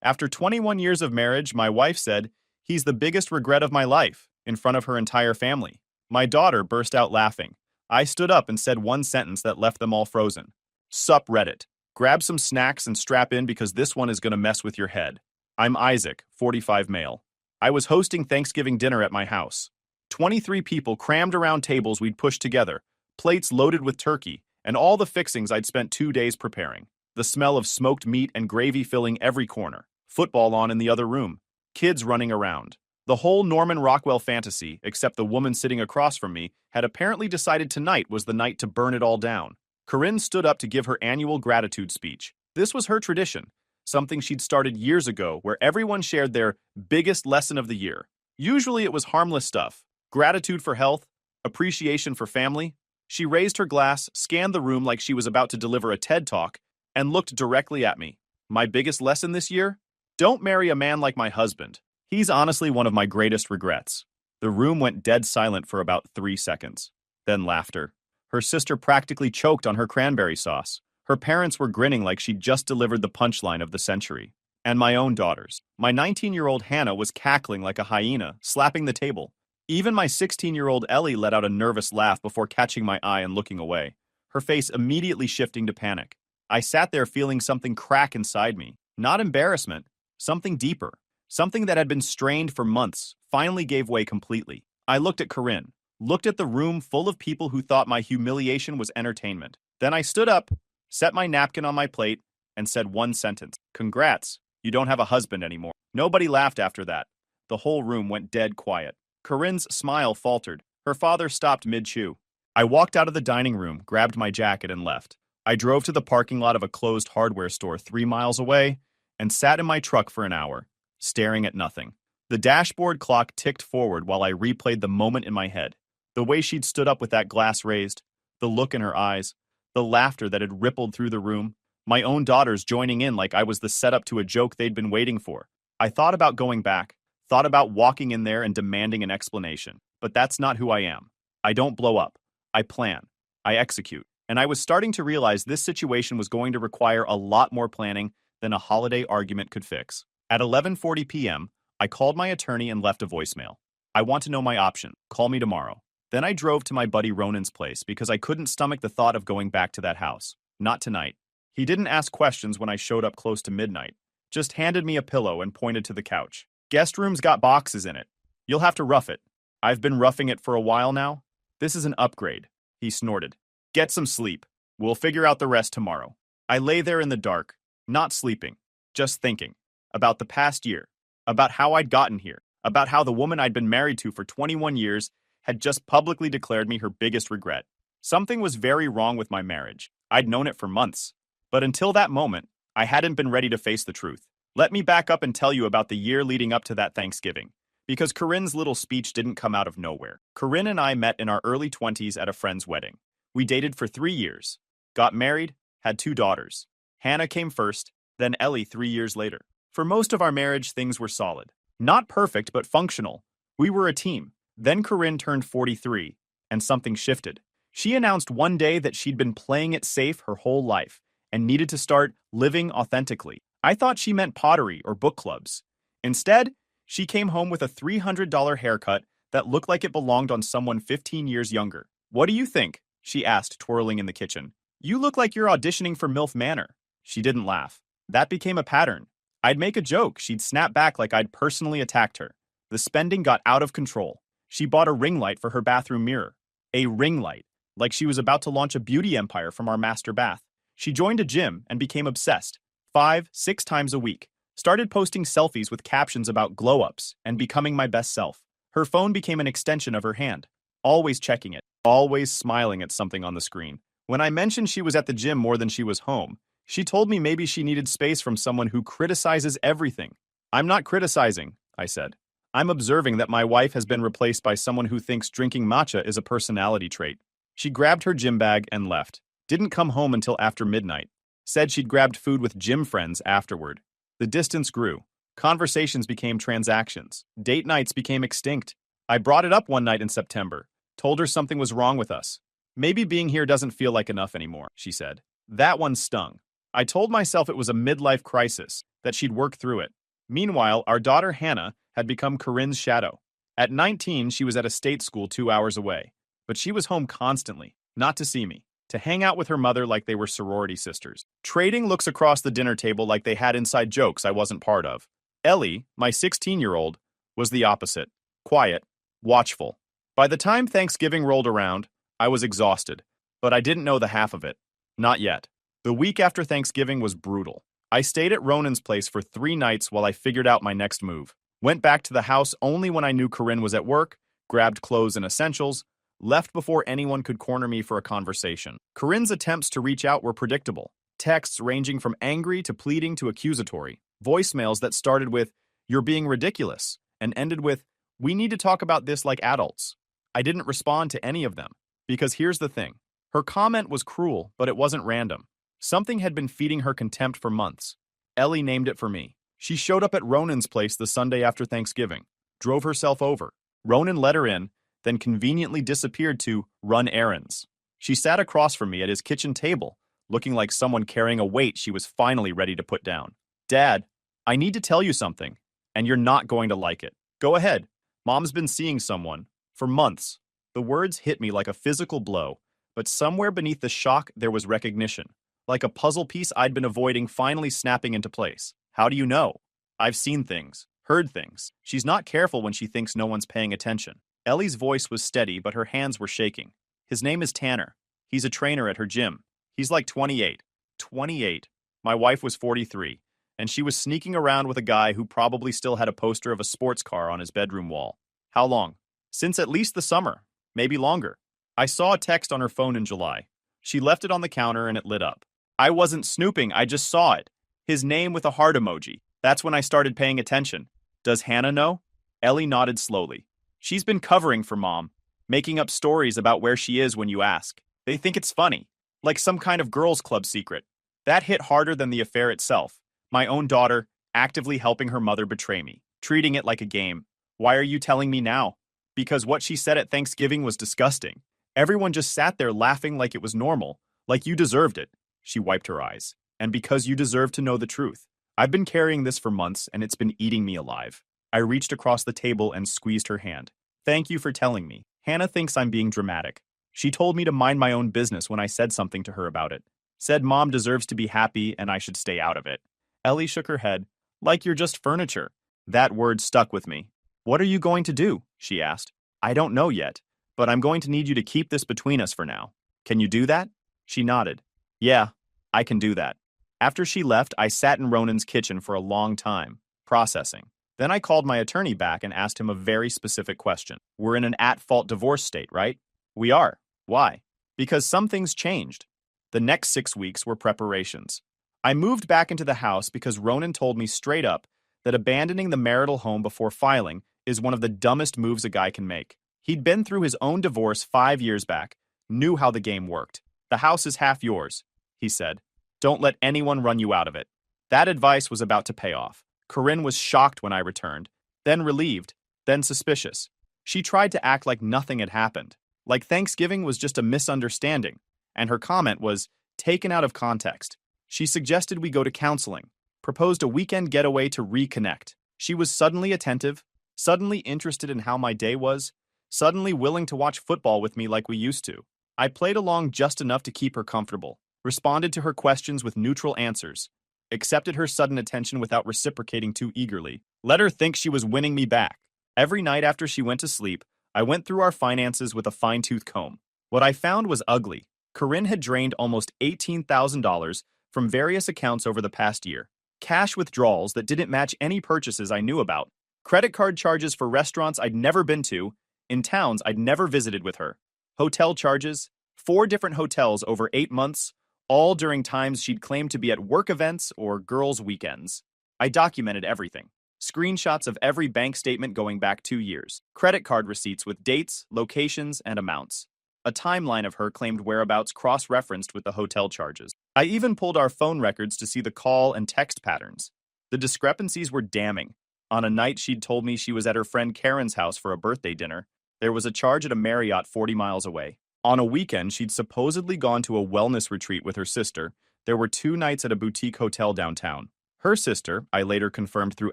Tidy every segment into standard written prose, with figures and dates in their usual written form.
After 21 years of marriage, my wife said, "He's the biggest regret of my life," in front of her entire family. My daughter burst out laughing. I stood up and said one sentence that left them all frozen. Sup, Reddit. Grab some snacks and strap in because this one is gonna mess with your head. I'm Isaac, 45 male. I was hosting Thanksgiving dinner at my house. 23 people crammed around tables we'd pushed together, plates loaded with turkey, and all the fixings I'd spent 2 days preparing. The smell of smoked meat and gravy filling every corner. Football on in the other room. Kids running around. The whole Norman Rockwell fantasy, except the woman sitting across from me, had apparently decided tonight was the night to burn it all down. Corinne stood up to give her annual gratitude speech. This was her tradition, something she'd started years ago where everyone shared their biggest lesson of the year. Usually it was harmless stuff. Gratitude for health, appreciation for family. She raised her glass, scanned the room like she was about to deliver a TED Talk, and looked directly at me. My biggest lesson this year? Don't marry a man like my husband. He's honestly one of my greatest regrets. The room went dead silent for about 3 seconds. Then laughter. Her sister practically choked on her cranberry sauce. Her parents were grinning like she'd just delivered the punchline of the century. And my own daughters. My 19-year-old Hannah was cackling like a hyena, slapping the table. Even my 16-year-old Ellie let out a nervous laugh before catching my eye and looking away, her face immediately shifting to panic. I sat there feeling something crack inside me. Not embarrassment, something deeper. Something that had been strained for months finally gave way completely. I looked at Corinne, looked at the room full of people who thought my humiliation was entertainment. Then I stood up, set my napkin on my plate, and said one sentence. Congrats, you don't have a husband anymore. Nobody laughed after that. The whole room went dead quiet. Corinne's smile faltered. Her father stopped mid-chew. I walked out of the dining room, grabbed my jacket, and left. I drove to the parking lot of a closed hardware store 3 miles away and sat in my truck for an hour, staring at nothing. The dashboard clock ticked forward while I replayed the moment in my head. The way she'd stood up with that glass raised, the look in her eyes, the laughter that had rippled through the room, my own daughters joining in like I was the setup to a joke they'd been waiting for. I thought about going back, thought about walking in there and demanding an explanation. But that's not who I am. I don't blow up. I plan. I execute. And I was starting to realize this situation was going to require a lot more planning than a holiday argument could fix. At 11:40 p.m., I called my attorney and left a voicemail. I want to know my option. Call me tomorrow. Then I drove to my buddy Ronan's place because I couldn't stomach the thought of going back to that house. Not tonight. He didn't ask questions when I showed up close to midnight, just handed me a pillow and pointed to the couch. Guest room's got boxes in it. You'll have to rough it. I've been roughing it for a while now. This is an upgrade, he snorted. Get some sleep. We'll figure out the rest tomorrow. I lay there in the dark, not sleeping, just thinking. About the past year. About how I'd gotten here. About how the woman I'd been married to for 21 years had just publicly declared me her biggest regret. Something was very wrong with my marriage. I'd known it for months. But until that moment, I hadn't been ready to face the truth. Let me back up and tell you about the year leading up to that Thanksgiving. Because Corinne's little speech didn't come out of nowhere. Corinne and I met in our early 20s at a friend's wedding. We dated for 3 years, got married, had 2 daughters. Hannah came first, then Ellie 3 years later. For most of our marriage, things were solid. Not perfect, but functional. We were a team. Then Corinne turned 43, and something shifted. She announced one day that she'd been playing it safe her whole life and needed to start living authentically. I thought she meant pottery or book clubs. Instead, she came home with a $300 haircut that looked like it belonged on someone 15 years younger. What do you think? She asked, twirling in the kitchen. You look like you're auditioning for MILF Manor. She didn't laugh. That became a pattern. I'd make a joke. She'd snap back like I'd personally attacked her. The spending got out of control. She bought a ring light for her bathroom mirror. A ring light, like she was about to launch a beauty empire from our master bath. She joined a gym and became obsessed. 5, 6 times a week. Started posting selfies with captions about glow-ups and becoming my best self. Her phone became an extension of her hand. Always checking it. Always smiling at something on the screen. When I mentioned she was at the gym more than she was home, she told me maybe she needed space from someone who criticizes everything. I'm not criticizing, I said. I'm observing that my wife has been replaced by someone who thinks drinking matcha is a personality trait. She grabbed her gym bag and left. Didn't come home until after midnight. Said she'd grabbed food with gym friends afterward. The distance grew. Conversations became transactions. Date nights became extinct. I brought it up one night in September. Told her something was wrong with us. Maybe being here doesn't feel like enough anymore, she said. That one stung. I told myself it was a midlife crisis, that she'd work through it. Meanwhile, our daughter Hannah had become Corinne's shadow. At 19, she was at a state school 2 hours away, but she was home constantly, not to see me, to hang out with her mother like they were sorority sisters, trading looks across the dinner table like they had inside jokes I wasn't part of. Ellie, my 16-year-old, was the opposite, quiet, watchful. By the time Thanksgiving rolled around, I was exhausted, but I didn't know the half of it. Not yet. The week after Thanksgiving was brutal. I stayed at Ronan's place for 3 nights while I figured out my next move. Went back to the house only when I knew Corinne was at work, grabbed clothes and essentials, left before anyone could corner me for a conversation. Corinne's attempts to reach out were predictable. Texts ranging from angry to pleading to accusatory. Voicemails that started with, "You're being ridiculous," and ended with, "We need to talk about this like adults." I didn't respond to any of them, because here's the thing. Her comment was cruel, but it wasn't random. Something had been feeding her contempt for months. Ellie named it for me. She showed up at Ronan's place the Sunday after Thanksgiving, drove herself over. Ronan let her in, then conveniently disappeared to run errands. She sat across from me at his kitchen table, looking like someone carrying a weight she was finally ready to put down. "Dad, I need to tell you something, and you're not going to like it. Go ahead. Mom's been seeing someone. For months." The words hit me like a physical blow, but somewhere beneath the shock there was recognition. Like a puzzle piece I'd been avoiding finally snapping into place. "How do you know?" "I've seen things, heard things. She's not careful when she thinks no one's paying attention." Ellie's voice was steady, but her hands were shaking. "His name is Tanner. He's a trainer at her gym. He's like 28. 28. My wife was 43, and she was sneaking around with a guy who probably still had a poster of a sports car on his bedroom wall." "How long?" "Since at least the summer. Maybe longer." I saw a text on her phone in July. She left it on the counter and it lit up. I wasn't snooping, I just saw it. His name with a heart emoji. That's when I started paying attention. "Does Hannah know?" Ellie nodded slowly. "She's been covering for Mom, making up stories about where she is when you ask. They think it's funny, like some kind of girls' club secret." That hit harder than the affair itself. My own daughter, actively helping her mother betray me, treating it like a game. "Why are you telling me now?" "Because what she said at Thanksgiving was disgusting. Everyone just sat there laughing like it was normal, like you deserved it." She wiped her eyes. "And because you deserve to know the truth. I've been carrying this for months and it's been eating me alive." I reached across the table and squeezed her hand. "Thank you for telling me. Hannah thinks I'm being dramatic. She told me to mind my own business when I said something to her about it. Said Mom deserves to be happy and I should stay out of it." Ellie shook her head. "Like you're just furniture." That word stuck with me. "What are you going to do?" she asked. "I don't know yet, but I'm going to need you to keep this between us for now. Can you do that?" She nodded. "Yeah, I can do that." After she left, I sat in Ronan's kitchen for a long time, processing. Then I called my attorney back and asked him a very specific question. "We're in an at-fault divorce state, right?" "We are." "Why?" "Because some things changed." The next 6 weeks were preparations. I moved back into the house because Ronan told me straight up that abandoning the marital home before filing is one of the dumbest moves a guy can make. He'd been through his own divorce 5 years back, knew how the game worked. "The house is half yours," he said. "Don't let anyone run you out of it." That advice was about to pay off. Corinne was shocked when I returned, then relieved, then suspicious. She tried to act like nothing had happened, like Thanksgiving was just a misunderstanding, and her comment was taken out of context. She suggested we go to counseling, proposed a weekend getaway to reconnect. She was suddenly attentive, suddenly interested in how my day was, suddenly willing to watch football with me like we used to. I played along just enough to keep her comfortable, responded to her questions with neutral answers, accepted her sudden attention without reciprocating too eagerly, let her think she was winning me back. Every night after she went to sleep, I went through our finances with a fine-tooth comb. What I found was ugly. Corinne had drained almost $18,000 from various accounts over the past year. Cash withdrawals that didn't match any purchases I knew about. Credit card charges for restaurants I'd never been to, in towns I'd never visited with her. Hotel charges, 4 different hotels over 8 months, all during times she'd claimed to be at work events or girls' weekends. I documented everything. Screenshots of every bank statement going back 2 years. Credit card receipts with dates, locations, and amounts. A timeline of her claimed whereabouts cross-referenced with the hotel charges. I even pulled our phone records to see the call and text patterns. The discrepancies were damning. On a night she'd told me she was at her friend Karen's house for a birthday dinner, there was a charge at a Marriott 40 miles away. On a weekend, she'd supposedly gone to a wellness retreat with her sister, There were 2 nights at a boutique hotel downtown. Her sister, I later confirmed through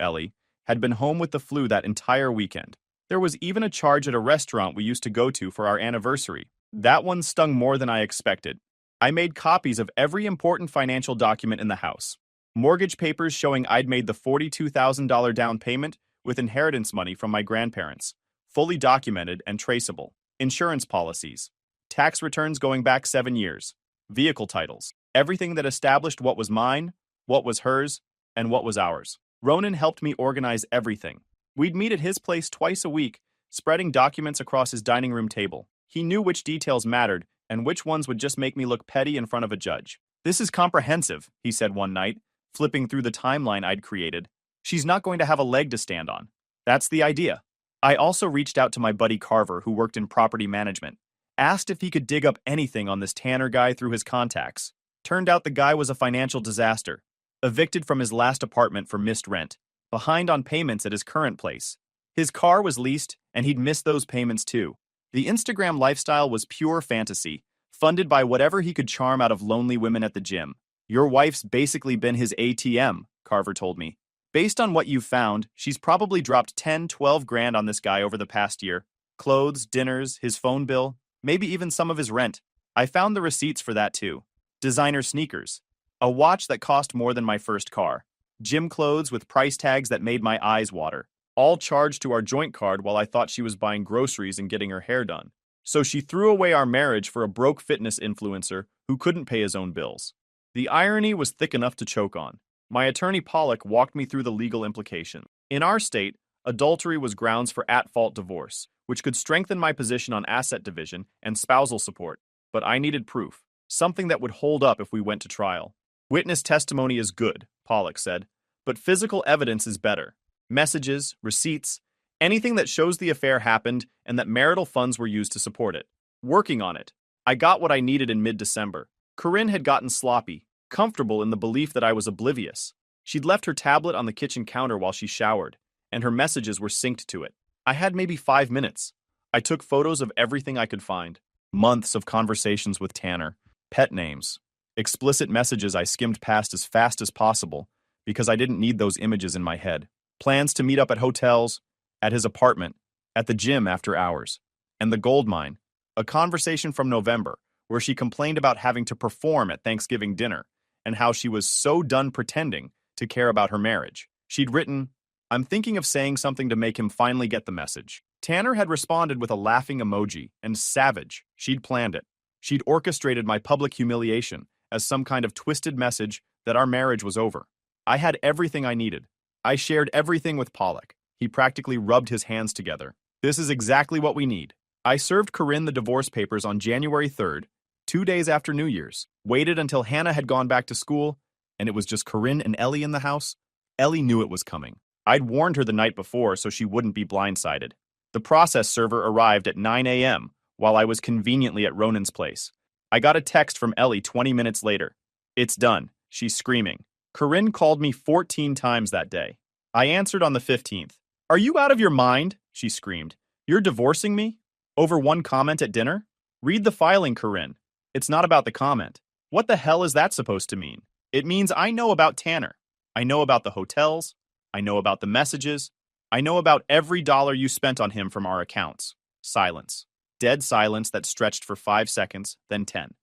Ellie, had been home with the flu that entire weekend. There was even a charge at a restaurant we used to go to for our anniversary. That one stung more than I expected. I made copies of every important financial document in the house. Mortgage papers showing I'd made the $42,000 down payment with inheritance money from my grandparents, fully documented and traceable. Insurance policies, tax returns going back 7 years, vehicle titles, everything that established what was mine, what was hers, and what was ours. Ronan helped me organize everything. We'd meet at his place twice a week, spreading documents across his dining room table. He knew which details mattered and which ones would just make me look petty in front of a judge. "This is comprehensive," he said one night, flipping through the timeline I'd created. "She's not going to have a leg to stand on." That's the idea. I also reached out to my buddy Carver, who worked in property management, asked if he could dig up anything on this Tanner guy through his contacts. Turned out the guy was a financial disaster, evicted from his last apartment for missed rent, behind on payments at his current place. His car was leased, and he'd missed those payments too. The Instagram lifestyle was pure fantasy, funded by whatever he could charm out of lonely women at the gym. "Your wife's basically been his ATM," Carver told me. "Based on what you've found, she's probably dropped 10, 12 grand on this guy over the past year. Clothes, dinners, his phone bill, maybe even some of his rent. I found the receipts for that too. Designer sneakers, a watch that cost more than my first car, gym clothes with price tags that made my eyes water, all charged to our joint card while I thought she was buying groceries and getting her hair done. So she threw away our marriage for a broke fitness influencer who couldn't pay his own bills." The irony was thick enough to choke on. My attorney Pollock walked me through the legal implications. In our state, adultery was grounds for at-fault divorce, which could strengthen my position on asset division and spousal support. But I needed proof, something that would hold up if we went to trial. "Witness testimony is good," Pollock said, "but physical evidence is better. Messages, receipts, anything that shows the affair happened and that marital funds were used to support it." Working on it, I got what I needed in mid-December. Corinne had gotten sloppy, comfortable in the belief that I was oblivious. She'd left her tablet on the kitchen counter while she showered, and her messages were synced to it. I had maybe 5 minutes. I took photos of everything I could find. Months of conversations with Tanner, pet names, explicit messages I skimmed past as fast as possible because I didn't need those images in my head. Plans to meet up at hotels, at his apartment, at the gym after hours. And the gold mine, a conversation from November where she complained about having to perform at Thanksgiving dinner and how she was so done pretending to care about her marriage. She'd written, "I'm thinking of saying something to make him finally get the message." Tanner had responded with a laughing emoji, and savage, she'd planned it. She'd orchestrated my public humiliation as some kind of twisted message that our marriage was over. I had everything I needed. I shared everything with Pollock. He practically rubbed his hands together. "This is exactly what we need." I served Corinne the divorce papers on January 3rd, 2 days after New Year's, waited until Hannah had gone back to school, and it was just Corinne and Ellie in the house. Ellie knew it was coming. I'd warned her the night before so she wouldn't be blindsided. The process server arrived at 9 a.m. while I was conveniently at Ronan's place. I got a text from Ellie 20 minutes later. "It's done," she's screaming. Corinne called me 14 times that day. I answered on the 15th. "Are you out of your mind?" she screamed. "You're divorcing me? Over one comment at dinner? Read the filing, Corinne. It's not about the comment. What the hell is that supposed to mean? It means I know about Tanner. I know about the hotels. I know about the messages. I know about every dollar you spent on him from our accounts." Silence. Dead silence that stretched for 5 seconds, then 10.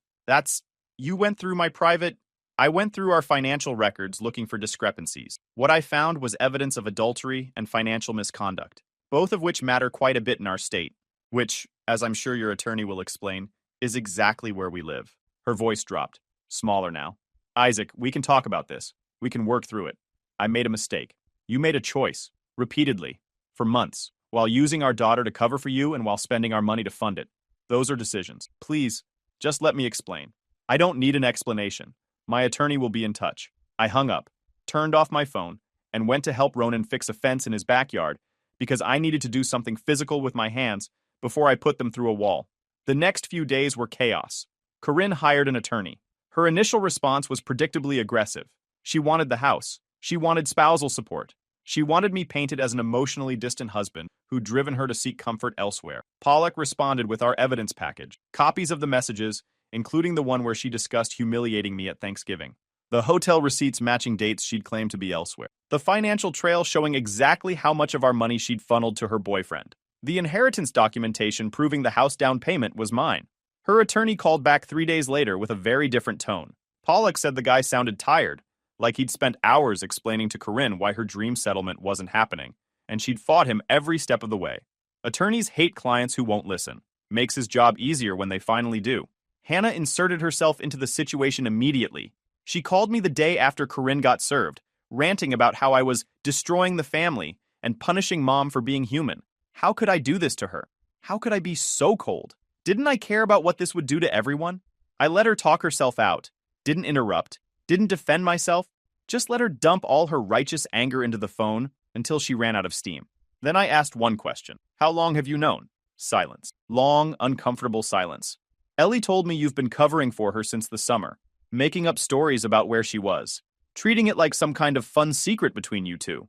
"You went through my private..." I went through our financial records looking for discrepancies. What I found was evidence of adultery and financial misconduct, both of which matter quite a bit in our state, which, as I'm sure your attorney will explain, is exactly where we live. Her voice dropped, smaller now. "Isaac, we can talk about this. We can work through it. I made a mistake. You made a choice, repeatedly, for months, while using our daughter to cover for you and while spending our money to fund it. Those are decisions. Please, just let me explain." "I don't need an explanation. My attorney will be in touch." I hung up, turned off my phone, and went to help Ronan fix a fence in his backyard because I needed to do something physical with my hands before I put them through a wall. The next few days were chaos. Corinne hired an attorney. Her initial response was predictably aggressive. She wanted the house. She wanted spousal support. She wanted me painted as an emotionally distant husband who'd driven her to seek comfort elsewhere. Pollock responded with our evidence package, copies of the messages, including the one where she discussed humiliating me at Thanksgiving. The hotel receipts matching dates she'd claimed to be elsewhere. The financial trail showing exactly how much of our money she'd funneled to her boyfriend. The inheritance documentation proving the house down payment was mine. Her attorney called back 3 days later with a very different tone. Pollock said the guy sounded tired, like he'd spent hours explaining to Corinne why her dream settlement wasn't happening, and she'd fought him every step of the way. Attorneys hate clients who won't listen. Makes his job easier when they finally do. Hannah inserted herself into the situation immediately. She called me the day after Corinne got served, ranting about how I was destroying the family and punishing Mom for being human. How could I do this to her? How could I be so cold? Didn't I care about what this would do to everyone? I let her talk herself out, didn't interrupt, didn't defend myself, just let her dump all her righteous anger into the phone until she ran out of steam. Then I asked one question. How long have you known? Silence. Long, uncomfortable silence. Ellie told me you've been covering for her since the summer, making up stories about where she was, treating it like some kind of fun secret between you two.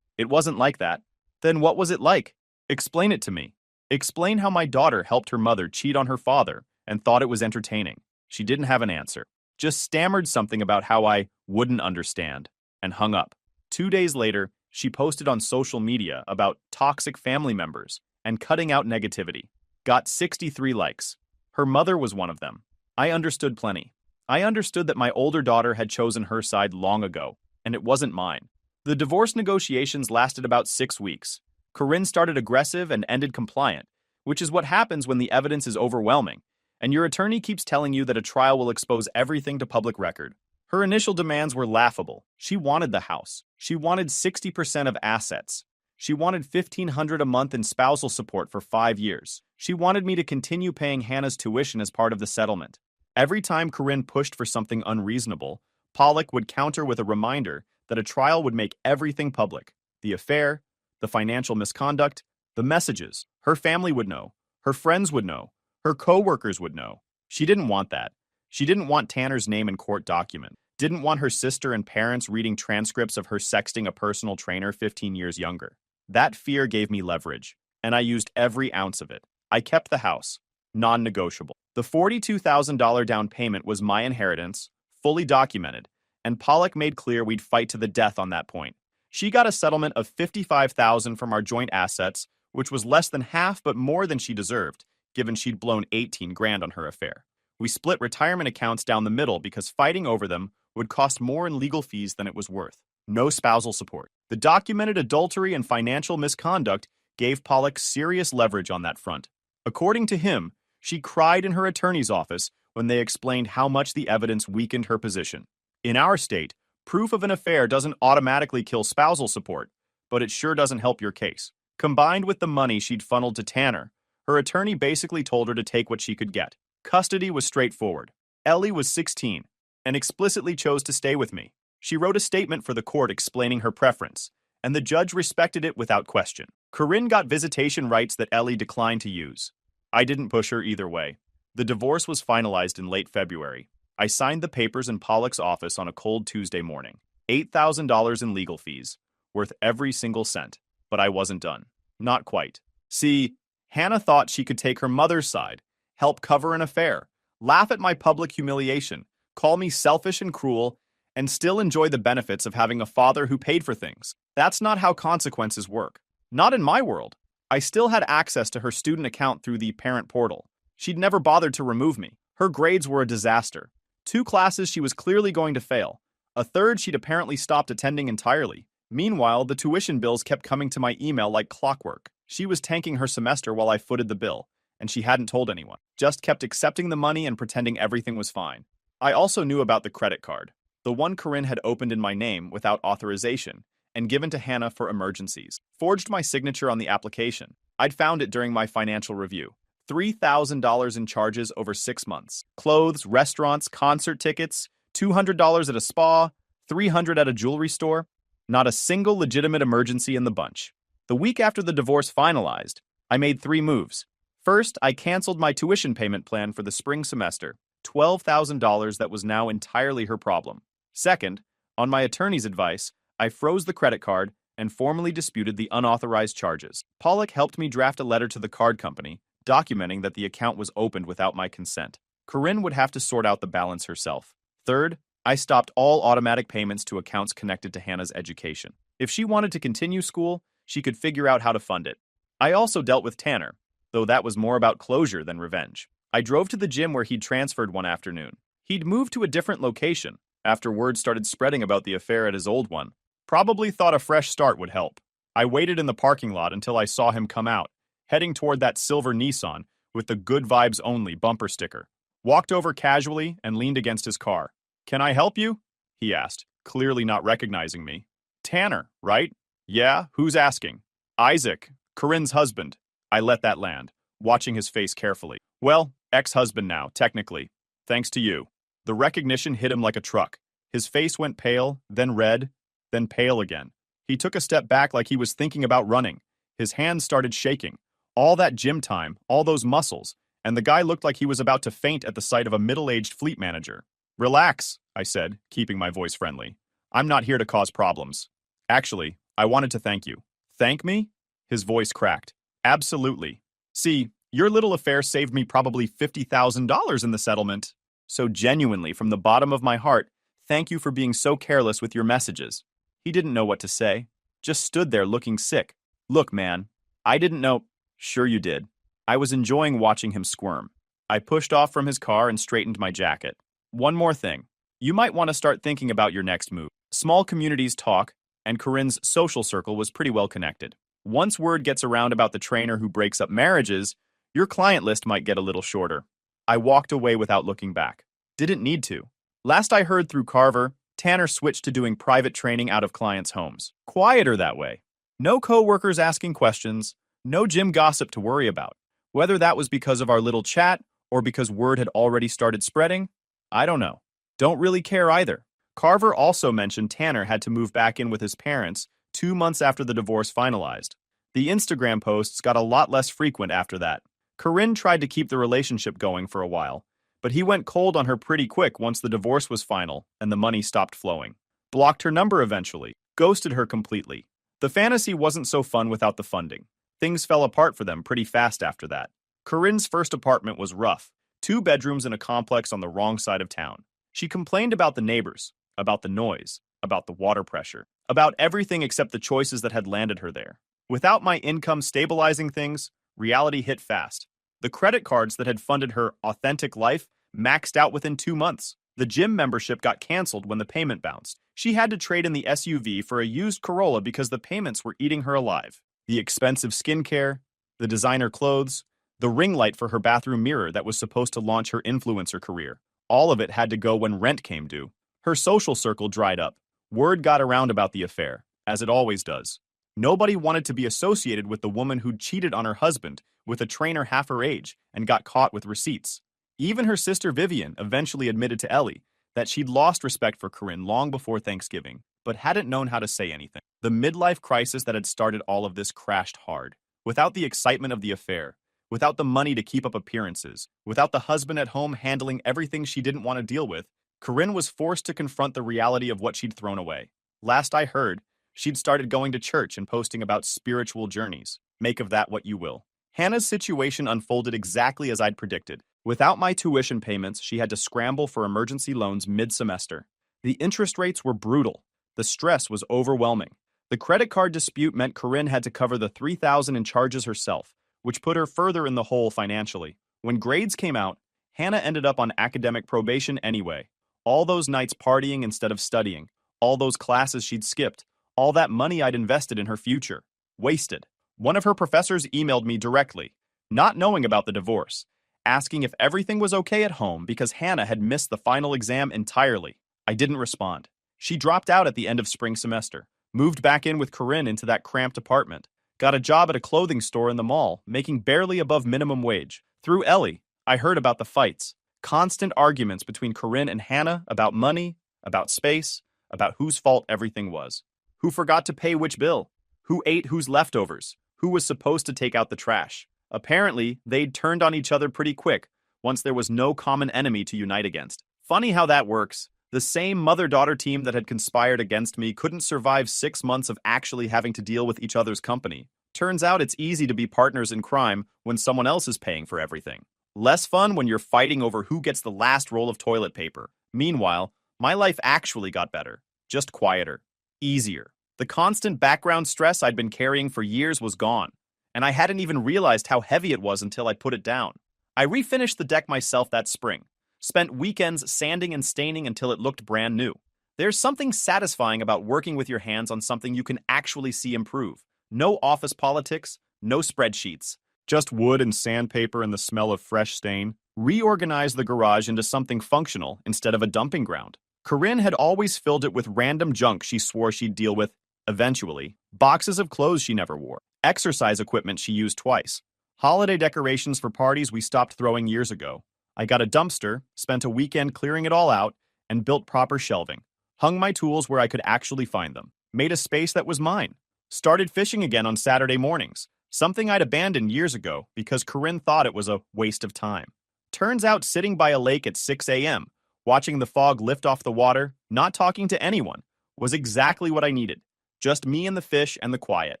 It wasn't like that. Then what was it like? Explain it to me. Explain how my daughter helped her mother cheat on her father and thought it was entertaining. She didn't have an answer. Just stammered something about how I wouldn't understand, and hung up. 2 days later, she posted on social media about toxic family members and cutting out negativity. Got 63 likes. Her mother was one of them. I understood plenty. I understood that my older daughter had chosen her side long ago, and it wasn't mine. The divorce negotiations lasted about 6 weeks. Corinne started aggressive and ended compliant, which is what happens when the evidence is overwhelming, and your attorney keeps telling you that a trial will expose everything to public record. Her initial demands were laughable. She wanted the house. She wanted 60% of assets. She wanted $1,500 a month in spousal support for 5 years. She wanted me to continue paying Hannah's tuition as part of the settlement. Every time Corinne pushed for something unreasonable, Pollock would counter with a reminder that a trial would make everything public. The affair, the financial misconduct, the messages. Her family would know. Her friends would know. Her co-workers would know. She didn't want that. She didn't want Tanner's name in court document. Didn't want her sister and parents reading transcripts of her sexting a personal trainer 15 years younger. That fear gave me leverage, and I used every ounce of it. I kept the house. Non-negotiable. The $42,000 down payment was my inheritance, fully documented, and Pollock made clear we'd fight to the death on that point. She got a settlement of $55,000 from our joint assets, which was less than half but more than she deserved, given she'd blown 18 grand on her affair. We split retirement accounts down the middle because fighting over them would cost more in legal fees than it was worth. No spousal support. The documented adultery and financial misconduct gave Pollock serious leverage on that front. According to him, she cried in her attorney's office when they explained how much the evidence weakened her position. In our state, proof of an affair doesn't automatically kill spousal support, but it sure doesn't help your case. Combined with the money she'd funneled to Tanner, her attorney basically told her to take what she could get. Custody was straightforward. Ellie was 16 and explicitly chose to stay with me. She wrote a statement for the court explaining her preference, and the judge respected it without question. Corinne got visitation rights that Ellie declined to use. I didn't push her either way. The divorce was finalized in late February. I signed the papers in Pollock's office on a cold Tuesday morning. $8,000 in legal fees, worth every single cent. But I wasn't done. Not quite. See, Hannah thought she could take her mother's side, help cover an affair, laugh at my public humiliation, call me selfish and cruel, and still enjoy the benefits of having a father who paid for things. That's not how consequences work. Not in my world. I still had access to her student account through the parent portal. She'd never bothered to remove me. Her grades were a disaster. 2 classes she was clearly going to fail. A third she'd apparently stopped attending entirely. Meanwhile, the tuition bills kept coming to my email like clockwork. She was tanking her semester while I footed the bill, and she hadn't told anyone. Just kept accepting the money and pretending everything was fine. I also knew about the credit card, the one Corinne had opened in my name without authorization and given to Hannah for emergencies. Forged my signature on the application. I'd found it during my financial review. $3,000 in charges over 6 months. Clothes, restaurants, concert tickets, $200 at a spa, $300 at a jewelry store. Not a single legitimate emergency in the bunch. The week after the divorce finalized, I made 3 moves. First, I canceled my tuition payment plan for the spring semester, $12,000 that was now entirely her problem. Second, on my attorney's advice, I froze the credit card and formally disputed the unauthorized charges. Pollock helped me draft a letter to the card company, documenting that the account was opened without my consent. Corinne would have to sort out the balance herself. Third, I stopped all automatic payments to accounts connected to Hannah's education. If she wanted to continue school, she could figure out how to fund it. I also dealt with Tanner, though that was more about closure than revenge. I drove to the gym where he'd transferred one afternoon. He'd moved to a different location after word started spreading about the affair at his old one. Probably thought a fresh start would help. I waited in the parking lot until I saw him come out, heading toward that silver Nissan with the "Good Vibes Only" bumper sticker. Walked over casually and leaned against his car. "Can I help you?" he asked, clearly not recognizing me. "Tanner, right?" "Yeah, who's asking?" "Isaac, Corinne's husband." I let that land, watching his face carefully. "Well, ex-husband now, technically. Thanks to you." The recognition hit him like a truck. His face went pale, then red, then pale again. He took a step back like he was thinking about running. His hands started shaking. All that gym time, all those muscles, and the guy looked like he was about to faint at the sight of a middle-aged fleet manager. "Relax," I said, keeping my voice friendly. "I'm not here to cause problems. Actually, I wanted to thank you." "Thank me?" His voice cracked. "Absolutely. See, your little affair saved me probably $50,000 in the settlement. So genuinely, from the bottom of my heart, thank you for being so careless with your messages." He didn't know what to say. Just stood there looking sick. "Look, man, I didn't know." "Sure you did." I was enjoying watching him squirm. I pushed off from his car and straightened my jacket. "One more thing. You might want to start thinking about your next move. Small communities talk, and Corinne's social circle was pretty well connected. Once word gets around about the trainer who breaks up marriages, your client list might get a little shorter." I walked away without looking back. Didn't need to. Last I heard through Carver, Tanner switched to doing private training out of clients' homes. Quieter that way. No coworkers asking questions, no gym gossip to worry about. Whether that was because of our little chat or because word had already started spreading, I don't know. Don't really care either. Carver also mentioned Tanner had to move back in with his parents 2 months after the divorce finalized. The Instagram posts got a lot less frequent after that. Corinne tried to keep the relationship going for a while, but he went cold on her pretty quick once the divorce was final and the money stopped flowing. Blocked her number eventually, ghosted her completely. The fantasy wasn't so fun without the funding. Things fell apart for them pretty fast after that. Corinne's first apartment was rough, 2 bedrooms in a complex on the wrong side of town. She complained about the neighbors, about the noise, about the water pressure, about everything except the choices that had landed her there. Without my income stabilizing things, reality hit fast. The credit cards that had funded her authentic life maxed out within 2 months. The gym membership got canceled when the payment bounced. She had to trade in the SUV for a used Corolla because the payments were eating her alive. The expensive skincare, the designer clothes, the ring light for her bathroom mirror that was supposed to launch her influencer career. All of it had to go when rent came due. Her social circle dried up. Word got around about the affair, as it always does. Nobody wanted to be associated with the woman who'd cheated on her husband with a trainer half her age and got caught with receipts. Even her sister Vivian eventually admitted to Ellie that she'd lost respect for Corinne long before Thanksgiving, but hadn't known how to say anything. The midlife crisis that had started all of this crashed hard. Without the excitement of the affair, without the money to keep up appearances, without the husband at home handling everything she didn't want to deal with, Corinne was forced to confront the reality of what she'd thrown away. Last I heard, she'd started going to church and posting about spiritual journeys. Make of that what you will. Hannah's situation unfolded exactly as I'd predicted. Without my tuition payments, she had to scramble for emergency loans mid-semester. The interest rates were brutal. The stress was overwhelming. The credit card dispute meant Corinne had to cover the $3,000 in charges herself, which put her further in the hole financially. When grades came out, Hannah ended up on academic probation anyway. All those nights partying instead of studying, all those classes she'd skipped, all that money I'd invested in her future. Wasted. One of her professors emailed me directly, not knowing about the divorce, asking if everything was okay at home because Hannah had missed the final exam entirely. I didn't respond. She dropped out at the end of spring semester, moved back in with Corinne into that cramped apartment, got a job at a clothing store in the mall, making barely above minimum wage. Through Ellie, I heard about the fights, constant arguments between Corinne and Hannah about money, about space, about whose fault everything was. Who forgot to pay which bill? Who ate whose leftovers? Who was supposed to take out the trash? Apparently, they'd turned on each other pretty quick once there was no common enemy to unite against. Funny how that works. The same mother-daughter team that had conspired against me couldn't survive 6 months of actually having to deal with each other's company. Turns out it's easy to be partners in crime when someone else is paying for everything. Less fun when you're fighting over who gets the last roll of toilet paper. Meanwhile, my life actually got better, just quieter, easier. The constant background stress I'd been carrying for years was gone, and I hadn't even realized how heavy it was until I put it down. I refinished the deck myself that spring, spent weekends sanding and staining until it looked brand new. There's something satisfying about working with your hands on something you can actually see improve. No office politics, no spreadsheets. Just wood and sandpaper and the smell of fresh stain. Reorganize the garage into something functional instead of a dumping ground. Corinne had always filled it with random junk she swore she'd deal with eventually. Boxes of clothes she never wore. Exercise equipment she used twice. Holiday decorations for parties we stopped throwing years ago. I got a dumpster, spent a weekend clearing it all out, and built proper shelving. Hung my tools where I could actually find them. Made a space that was mine. Started fishing again on Saturday mornings. Something I'd abandoned years ago because Corinne thought it was a waste of time. Turns out sitting by a lake at 6 a.m., watching the fog lift off the water, not talking to anyone, was exactly what I needed. Just me and the fish and the quiet.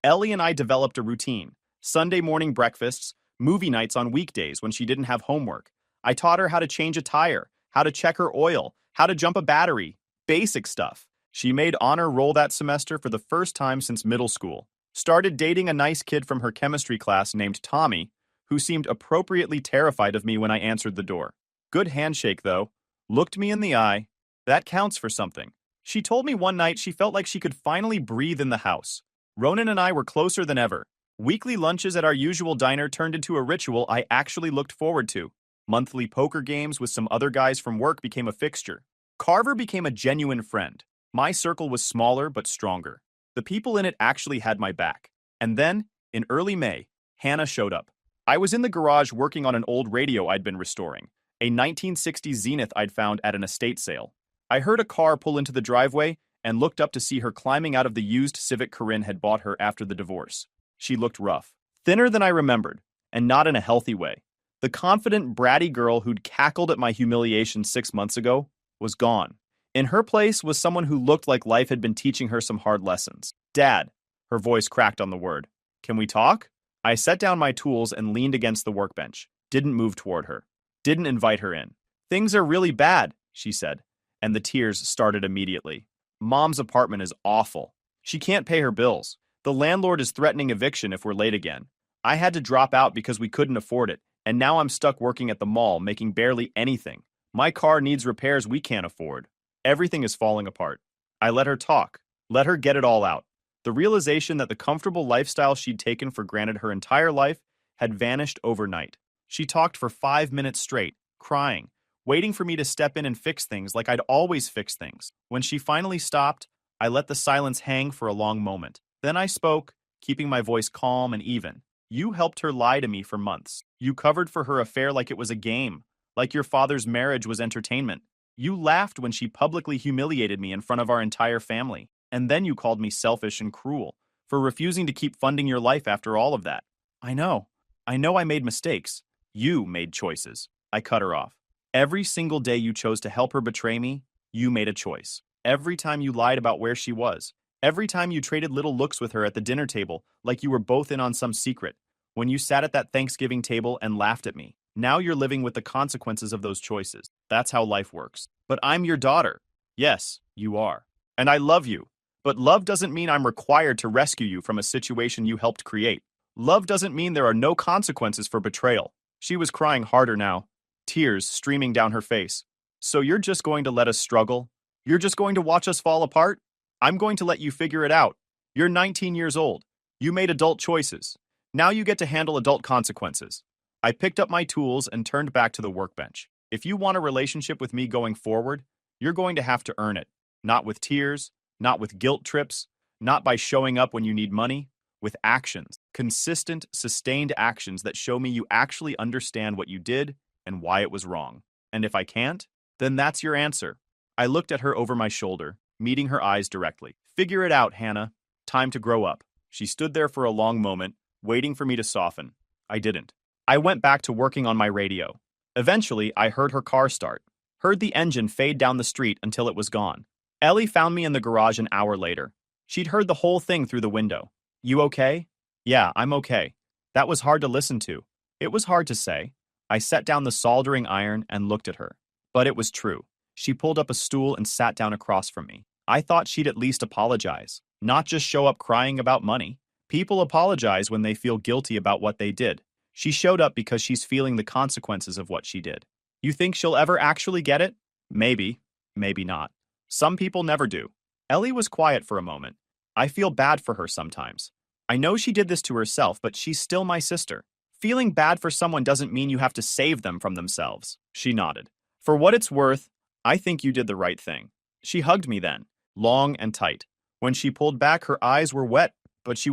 Ellie and I developed a routine. Sunday morning breakfasts, movie nights on weekdays when she didn't have homework. I taught her how to change a tire, how to check her oil, how to jump a battery. Basic stuff. She made honor roll that semester for the first time since middle school. Started dating a nice kid from her chemistry class named Tommy, who seemed appropriately terrified of me when I answered the door. Good handshake, though. Looked me in the eye. That counts for something. She told me one night she felt like she could finally breathe in the house. Ronan and I were closer than ever. Weekly lunches at our usual diner turned into a ritual I actually looked forward to. Monthly poker games with some other guys from work became a fixture. Carver became a genuine friend. My circle was smaller but stronger. The people in it actually had my back. And then, in early May, Hannah showed up. I was in the garage working on an old radio I'd been restoring, a 1960s Zenith I'd found at an estate sale. I heard a car pull into the driveway and looked up to see her climbing out of the used Civic Corinne had bought her after the divorce. She looked rough, thinner than I remembered, and not in a healthy way. The confident, bratty girl who'd cackled at my humiliation 6 months ago was gone. In her place was someone who looked like life had been teaching her some hard lessons. Dad, her voice cracked on the word. Can we talk? I set down my tools and leaned against the workbench. Didn't move toward her. Didn't invite her in. Things are really bad, she said, and the tears started immediately. Mom's apartment is awful. She can't pay her bills. The landlord is threatening eviction if we're late again. I had to drop out because we couldn't afford it, and now I'm stuck working at the mall, making barely anything. My car needs repairs we can't afford. Everything is falling apart. I let her talk, let her get it all out. The realization that the comfortable lifestyle she'd taken for granted her entire life had vanished overnight. She talked for 5 minutes straight, crying, waiting for me to step in and fix things like I'd always fix things. When she finally stopped, I let the silence hang for a long moment. Then I spoke, keeping my voice calm and even. You helped her lie to me for months. You covered for her affair like it was a game, like your father's marriage was entertainment. You laughed when she publicly humiliated me in front of our entire family. And then you called me selfish and cruel for refusing to keep funding your life after all of that. I know I made mistakes. You made choices. I cut her off. Every single day you chose to help her betray me, you made a choice. Every time you lied about where she was. Every time you traded little looks with her at the dinner table like you were both in on some secret. When you sat at that Thanksgiving table and laughed at me. Now you're living with the consequences of those choices. That's how life works. But I'm your daughter. Yes, you are. And I love you. But love doesn't mean I'm required to rescue you from a situation you helped create. Love doesn't mean there are no consequences for betrayal. She was crying harder now, tears streaming down her face. So you're just going to let us struggle? You're just going to watch us fall apart? I'm going to let you figure it out. You're 19 years old. You made adult choices. Now you get to handle adult consequences. I picked up my tools and turned back to the workbench. If you want a relationship with me going forward, you're going to have to earn it. Not with tears, not with guilt trips, not by showing up when you need money, with actions. Consistent, sustained actions that show me you actually understand what you did and why it was wrong. And if I can't, then that's your answer. I looked at her over my shoulder, meeting her eyes directly. Figure it out, Hannah. Time to grow up. She stood there for a long moment, waiting for me to soften. I didn't. I went back to working on my radio. Eventually, I heard her car start, heard the engine fade down the street until it was gone. Ellie found me in the garage an hour later. She'd heard the whole thing through the window. You okay? Yeah, I'm okay. That was hard to listen to. It was hard to say. I set down the soldering iron and looked at her. But it was true. She pulled up a stool and sat down across from me. I thought she'd at least apologize, not just show up crying about money. People apologize when they feel guilty about what they did. She showed up because she's feeling the consequences of what she did. You think she'll ever actually get it? Maybe, maybe not. Some people never do. Ellie was quiet for a moment. I feel bad for her sometimes. I know she did this to herself, but she's still my sister. Feeling bad for someone doesn't mean you have to save them from themselves. She nodded. For what it's worth, I think you did the right thing. She hugged me then, long and tight. When she pulled back, her eyes were wet, but she was